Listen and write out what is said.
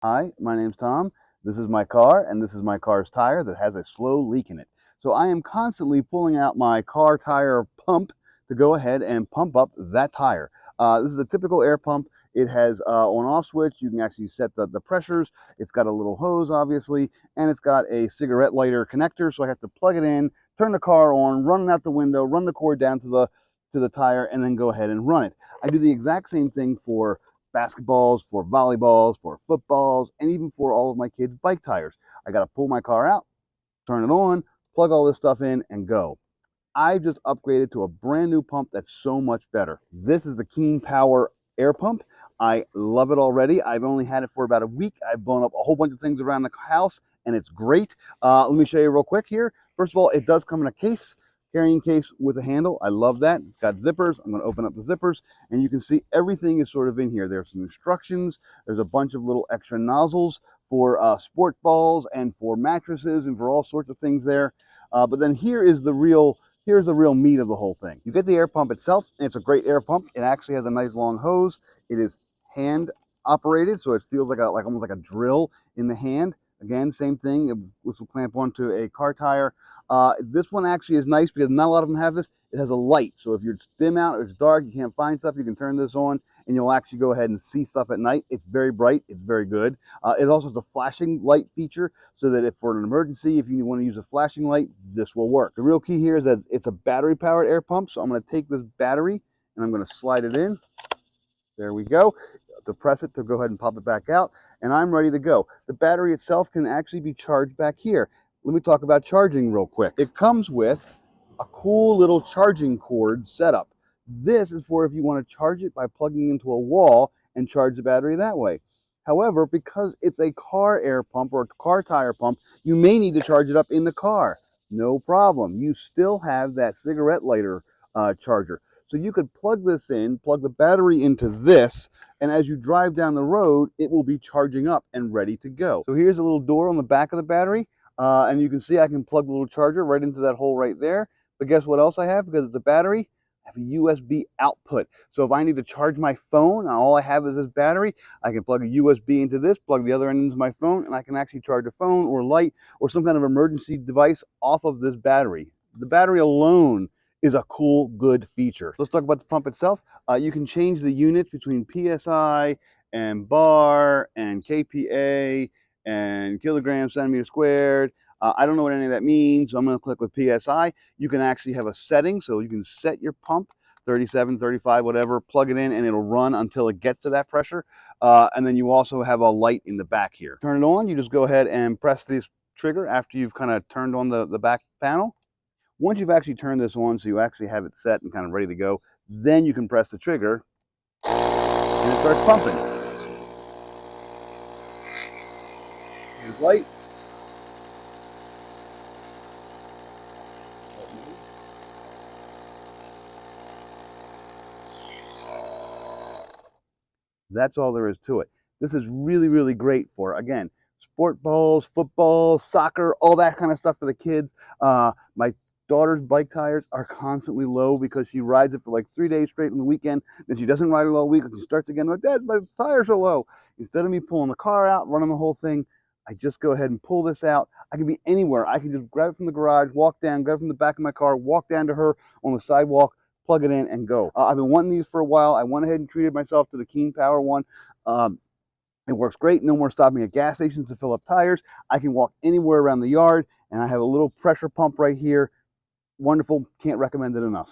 Hi, my name's Tom. This is my car, and this is my car's tire that has a slow leak in it. So I am constantly pulling out my car tire pump to go ahead and pump up that tire. This is a typical air pump. It has on-off switch. You can actually set the pressures. It's got a little hose, obviously, and it's got a cigarette lighter connector. So I have to plug it in, turn the car on, run it out the window, run the cord down to the tire, and then go ahead and run it. I do the exact same thing for basketballs, for volleyballs, for footballs, and even for all of my kids' bike tires. I got to pull my car out, turn it on, plug all this stuff in, and go. I just upgraded to a brand new pump that's so much better. This is the KeenPower Air Pump. I love it already. I've only had it for about a week. I've blown up a whole bunch of things around the house, and it's great. Let me show you real quick here. First of all, it does come in a case, carrying case with a handle. I love that. It's got zippers. I'm going to open up the zippers, and you can see everything is sort of in here. There's some instructions. There's a bunch of little extra nozzles for sport balls and for mattresses and for all sorts of things there. But then here's the real meat of the whole thing. You get the air pump itself, and it's a great air pump. It actually has a nice long hose. It is hand operated, so it feels like almost like a drill in the hand. Again, same thing. This will clamp onto a car tire. This one actually is nice because not a lot of them have this. It has a light, so if you're dim out or it's dark, you can't find stuff, you can turn this on and you'll actually go ahead and see stuff at night. It's very bright. It's very good. It also has a flashing light feature so that if for an emergency, if you want to use a flashing light, this will work. The real key here is that it's a battery-powered air pump, so I'm going to take this battery and I'm going to slide it in. There we go. To press it to go ahead and pop it back out, and I'm ready to go. The battery itself can actually be charged back here. Let me talk about charging real quick. It comes with a cool little charging cord setup. This is for if you want to charge it by plugging into a wall and charge the battery that way. However, because it's a car air pump or a car tire pump, you may need to charge it up in the car. No problem. You still have that cigarette lighter charger. So you could plug this in, plug the battery into this, and as you drive down the road, it will be charging up and ready to go. So here's a little door on the back of the battery, and you can see I can plug the little charger right into that hole right there. But guess what else I have? Because it's a battery, I have a USB output. So if I need to charge my phone, and all I have is this battery, I can plug a USB into this, plug the other end into my phone, and I can actually charge a phone or light or some kind of emergency device off of this battery. The battery alone is a cool, good feature. Let's talk about the pump itself. You can change the units between PSI and bar and KPA and kilograms, centimeter squared. I don't know what any of that means, so I'm going to click with PSI. You can actually have a setting, so you can set your pump, 37, 35, whatever, plug it in, and it'll run until it gets to that pressure. And then you also have a light in the back here. Turn it on, you just go ahead and press this trigger after you've kind of turned on the back panel. Once you've actually turned this on, so you actually have it set and kind of ready to go, then you can press the trigger and it starts pumping. Here's light. That's all there is to it. This is really, really great for, again, sport balls, football, soccer, all that kind of stuff for the kids. My daughter's bike tires are constantly low because she rides it for like 3 days straight on the weekend. Then she doesn't ride it all week and she starts again like, Dad, my tires are low. Instead of me pulling the car out, running the whole thing, I just go ahead and pull this out. I can be anywhere. I can just grab it from the garage, walk down, grab it from the back of my car, walk down to her on the sidewalk, plug it in, and go. I've been wanting these for a while. I went ahead and treated myself to the KeenPower one. It works great. No more stopping at gas stations to fill up tires. I can walk anywhere around the yard, and I have a little pressure pump right here. Wonderful. Can't recommend it enough.